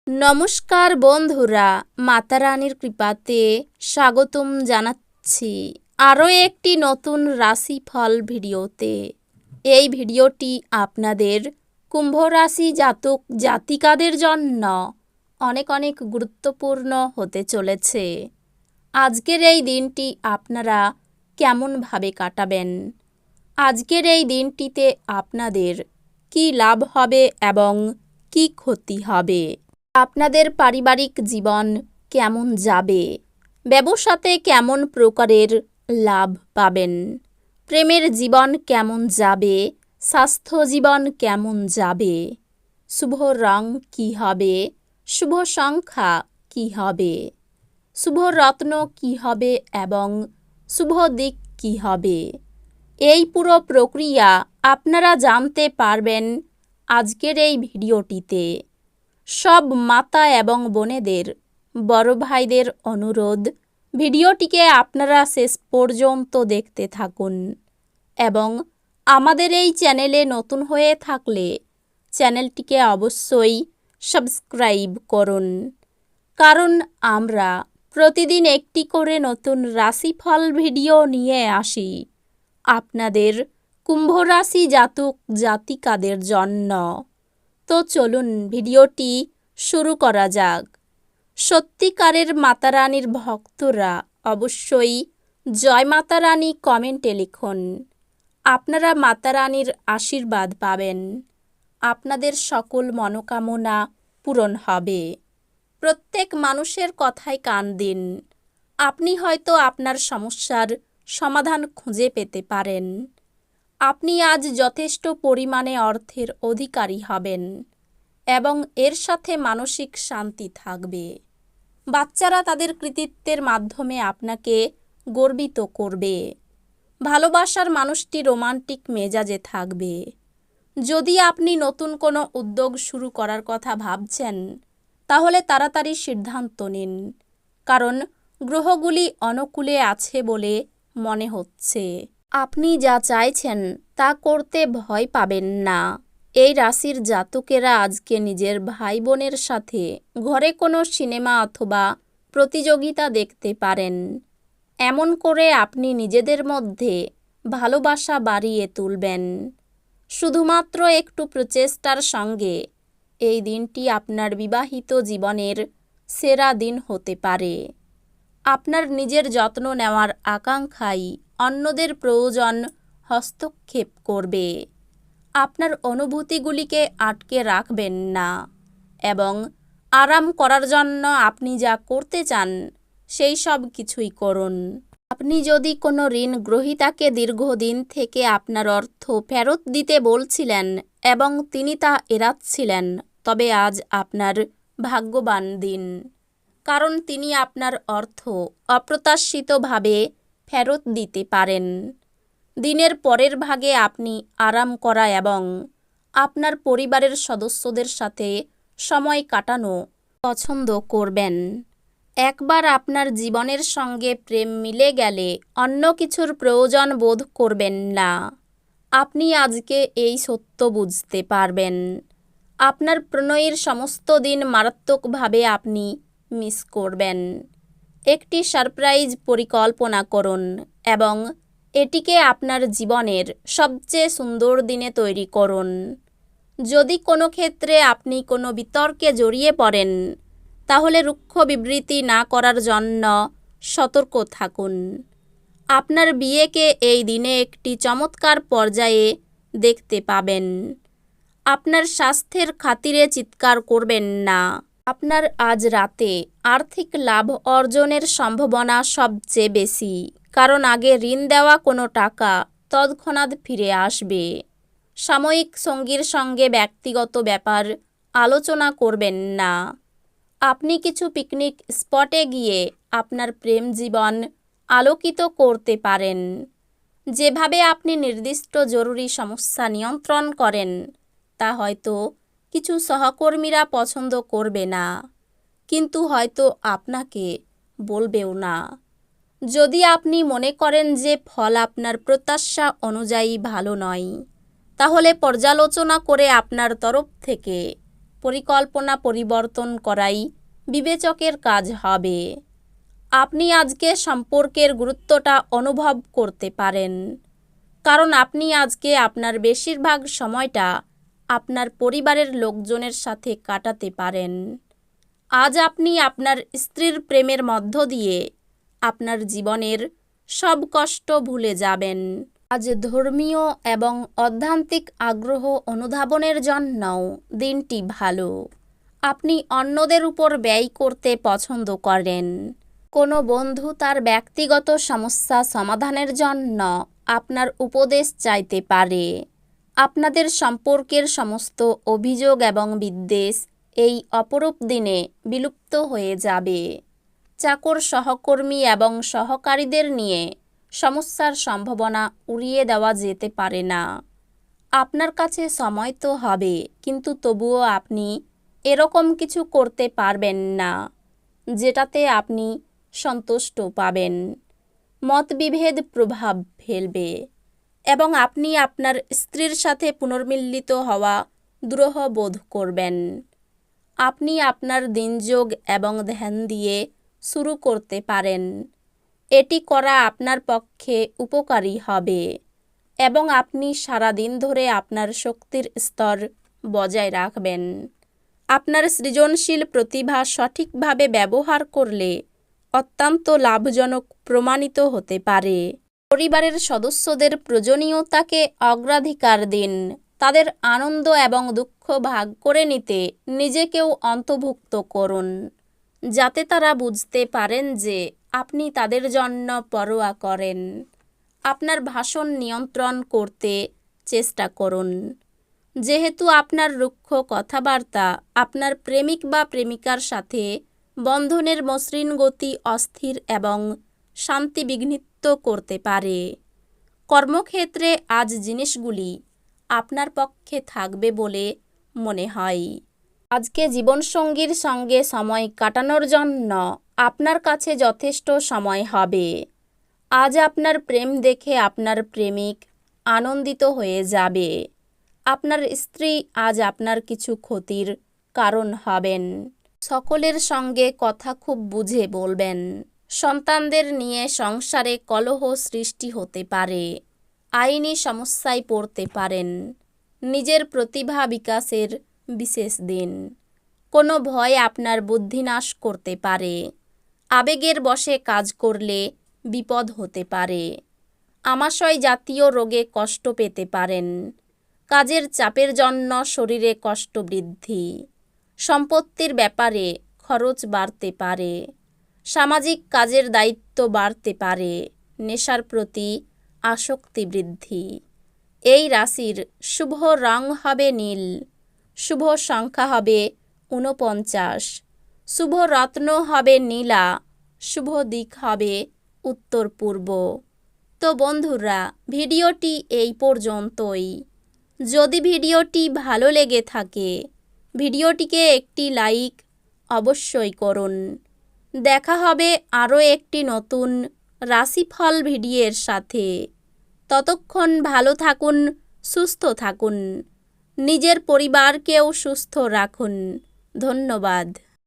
নমস্কার বন্ধুরা, মাতা রানীর কৃপাতে স্বাগতম জানাচ্ছি আরও একটি নতুন রাশিফল ভিডিওতে। এই ভিডিওটি আপনাদের কুম্ভ রাশি জাতক জাতিকাদের জন্য অনেক অনেক গুরুত্বপূর্ণ হতে চলেছে। আজকের এই দিনটি আপনারা কেমনভাবে কাটাবেন, আজকের এই দিনটিতে আপনাদের কি লাভ হবে এবং কি ক্ষতি হবে, আপনাদের পারিবারিক জীবন কেমন যাবে, ব্যবসাতে কেমন প্রকারের লাভ পাবেন, প্রেমের জীবন কেমন যাবে, স্বাস্থ্য জীবন কেমন যাবে, শুভ রং কী হবে, শুভ সংখ্যা কী হবে, শুভ রত্ন কী হবে এবং শুভ দিক কী হবে, এই পুরো প্রক্রিয়া আপনারা জানতে পারবেন আজকের এই ভিডিওটিতে। সব মাতা এবং বোনেদের, বড় ভাইদের অনুরোধ, ভিডিওটিকে আপনারা শেষ পর্যন্ত দেখতে থাকুন এবং আমাদের এই চ্যানেলে নতুন হয়ে থাকলে চ্যানেলটিকে অবশ্যই সাবস্ক্রাইব করুন, কারণ আমরা প্রতিদিন একটি করে নতুন রাশিফল ভিডিও নিয়ে আসি আপনাদের কুম্ভ রাশি জাতক জাতিকাদের জন্য। তো চলুন ভিডিওটি শুরু করা যাক। সত্যিকারের মাতা রানীর ভক্তরা অবশ্যই জয় মাতা রানী কমেন্টে লিখুন। আপনারা মাতা রানীর আশীর্বাদ পাবেন, আপনাদের সকল মনোকামনা পূরণ হবে। প্রত্যেক মানুষের কথায় কান দিন, আপনি হয়তো আপনার সমস্যার সমাধান খুঁজে পেতে পারেন। আপনি আজ যথেষ্ট পরিমাণে অর্থের অধিকারী হবেন এবং এর সাথে মানসিক শান্তি থাকবে। বাচ্চারা তাদের কৃতিত্বের মাধ্যমে আপনাকে গর্বিত করবে। ভালোবাসার মানুষটি রোমান্টিক মেজাজে থাকবে। যদি আপনি নতুন কোনো উদ্যোগ শুরু করার কথা ভাবছেন, তাহলে তাড়াতাড়ি সিদ্ধান্ত নিন, কারণ গ্রহগুলি অনুকূলে আছে বলে মনে হচ্ছে। আপনি যা চাইছেন তা করতে ভয় পাবেন না। এই রাশির জাতকেরা আজকে নিজের ভাই বোনের সাথে ঘরে কোনো সিনেমা অথবা প্রতিযোগিতা দেখতে পারেন। এমন করে আপনি নিজেদের মধ্যে ভালোবাসা বাড়িয়ে তুলবেন। শুধুমাত্র একটু প্রচেষ্টার সঙ্গে এই দিনটি আপনার বিবাহিত জীবনের সেরা দিন হতে পারে। আপনার নিজের যত্ন নেওয়ার আকাঙ্ক্ষাই অন্যদের প্রয়োজন হস্তক্ষেপ করবে। আপনার অনুভূতিগুলিকে আটকে রাখবেন না এবং আরাম করার জন্য আপনি যা করতে চান সেই সব কিছুই করুন। আপনি যদি কোনো ঋণ গ্রহীতাকে দীর্ঘদিন থেকে আপনার অর্থ ফেরত দিতে বলছিলেন এবং তিনি তা এড়াচ্ছিলেন, তবে আজ আপনার ভাগ্যবান দিন, কারণ তিনি আপনার অর্থ অপ্রত্যাশিতভাবে ফেরত দিতে পারেন। দিনের পরের ভাগে আপনি আরাম করা এবং আপনার পরিবারের সদস্যদের সাথে সময় কাটানো পছন্দ করবেন। একবার আপনার জীবনের সঙ্গে প্রেম মিলে গেলে অন্য কিছুর প্রয়োজন বোধ করবেন না। আপনি আজকে এই সত্য বুঝতে পারবেন। আপনার প্রণয়ের সমস্ত দিন মারাত্মকভাবে আপনি মিস করবেন। একটি সারপ্রাইজ পরিকল্পনা করুন এবং এটিকে আপনার জীবনের সবচেয়ে সুন্দর দিনে তৈরি করুন। যদি কোনো ক্ষেত্রে আপনি কোনো বিতর্কে জড়িয়ে পড়েন, তাহলে রুক্ষ বিবৃতি না করার জন্য সতর্ক থাকুন। আপনার বিয়েকে এই দিনে একটি চমৎকার পর্যায়ে দেখতে পাবেন। আপনার স্বাস্থ্যের খাতিরে চিৎকার করবেন না। আপনার আজ রাতে আর্থিক লাভ অর্জনের সম্ভাবনা সবচেয়ে বেশি, কারণ আগে ঋণ দেওয়া কোনো টাকা তৎক্ষণাৎ ফিরে আসবে। সাময়িক সঙ্গীর সঙ্গে ব্যক্তিগত ব্যাপার আলোচনা করবেন না। আপনি কিছু পিকনিক স্পটে গিয়ে আপনার প্রেম জীবন আলোকিত করতে পারেন। যেভাবে আপনি নির্দিষ্ট জরুরি সমস্যা নিয়ন্ত্রণ করেন, তা হয়তো কিছু সহকর্মীরা পছন্দ করবে না, কিন্তু হয়তো আপনাকে বলবেও না। যদি আপনি মনে করেন যে ফল আপনার প্রত্যাশা অনুযায়ী ভালো নয়, তাহলে পর্যালোচনা করে আপনার তরফ থেকে পরিকল্পনা পরিবর্তন করাই বিবেচকের কাজ হবে। আপনি আজকে সম্পর্কের গুরুত্বটা অনুভব করতে পারেন, কারণ আপনি আজকে আপনার বেশিরভাগ সময়টা আপনার পরিবারের লোকজনের সাথে কাটাতে পারেন। আজ আপনি আপনার স্ত্রীর প্রেমের মধ্য দিয়ে আপনার জীবনের সব কষ্ট ভুলে যাবেন। আজ ধর্মীয় এবং আধ্যাত্মিক আগ্রহ অনুধাবনের জন্যও দিনটি ভালো। আপনি অন্যদের উপর ব্যয় করতে পছন্দ করেন। কোনো বন্ধু তার ব্যক্তিগত সমস্যা সমাধানের জন্য আপনার উপদেশ চাইতে পারে। আপনাদের সম্পর্কের সমস্ত অভিযোগ এবং বিদ্বেষ এই অপরূপ দিনে বিলুপ্ত হয়ে যাবে। চাকর, সহকর্মী এবং সহকারীদের নিয়ে সমস্যার সম্ভাবনা উড়িয়ে দেওয়া যেতে পারে না। আপনার কাছে সময় তো হবে, কিন্তু তবুও আপনি এরকম কিছু করতে পারবেন না যেটাতে আপনি সন্তুষ্ট পাবেন। মতবিভেদ প্রভাব ফেলবে এবং আপনি আপনার স্ত্রীর সাথে পুনর্মিলিত হওয়া দুরূহ বোধ করবেন। আপনি আপনার দিনযোগ এবং ধ্যান দিয়ে শুরু করতে পারেন। এটি করা আপনার পক্ষে উপকারী হবে এবং আপনি সারা দিন ধরে আপনার শক্তির স্তর বজায় রাখবেন। আপনার সৃজনশীল প্রতিভা সঠিকভাবে ব্যবহার করলে অত্যন্ত লাভজনক প্রমাণিত হতে পারে। পরিবারের সদস্যদের প্রয়োজনীয়তাকে অগ্রাধিকার দিন। তাদের আনন্দ এবং দুঃখ ভাগ করে নিতে নিজেকেও অন্তর্ভুক্ত করুন, যাতে তারা বুঝতে পারেন যে আপনি তাদের জন্য পরোয়া করেন। আপনার ভাষণ নিয়ন্ত্রণ করতে চেষ্টা করুন, যেহেতু আপনার রুক্ষ কথাবার্তা আপনার প্রেমিক বা প্রেমিকার সাথে বন্ধনের মসৃণ গতি অস্থির এবং শান্তি বিঘ্নিত করতে পারে। কর্মক্ষেত্রে আজ জিনিসগুলি আপনার পক্ষে থাকবে বলে মনে হয়। আজকে জীবনসঙ্গীর সঙ্গে সময় কাটানোর জন্য আপনার কাছে যথেষ্ট সময় হবে। আজ আপনার প্রেম দেখে আপনার প্রেমিক আনন্দিত হয়ে যাবে। আপনার স্ত্রী আজ আপনার কিছু ক্ষতির কারণ হবেন। সকলের সঙ্গে কথা খুব বুঝে বলবেন। সন্তানদের নিয়ে সংসারে কলহ সৃষ্টি হতে পারে। আইনি সমস্যায় পড়তে পারেন। নিজের প্রতিভা বিকাশের বিশেষ দিন। কোনো ভয় আপনার বুদ্ধিনাশ করতে পারে। আবেগের বশে কাজ করলে বিপদ হতে পারে। আমাশয় জাতীয় রোগে কষ্ট পেতে পারেন। কাজের চাপের জন্য শরীরে কষ্ট বৃদ্ধি। সম্পত্তির ব্যাপারে খরচ বাড়তে পারে। সামাজিক কাজের দায়িত্ব বাড়তে পারে। নেশার প্রতি আসক্তি বৃদ্ধি। এই রাশির শুভ রং হবে নীল। শুভ সংখ্যা হবে 49। শুভ রত্ন হবে নীলা। শুভ দিক হবে উত্তর পূর্ব। তো বন্ধুরা, ভিডিওটি এই পর্যন্তই। যদি ভিডিওটি ভালো লেগে থাকে, ভিডিওটিকে একটি লাইক অবশ্যই করুন। দেখা হবে আরও একটি নতুন রাশিফল ভিডিওর সাথে। ততক্ষণ ভালো থাকুন, সুস্থ থাকুন, নিজের পরিবারকেও সুস্থ রাখুন। ধন্যবাদ।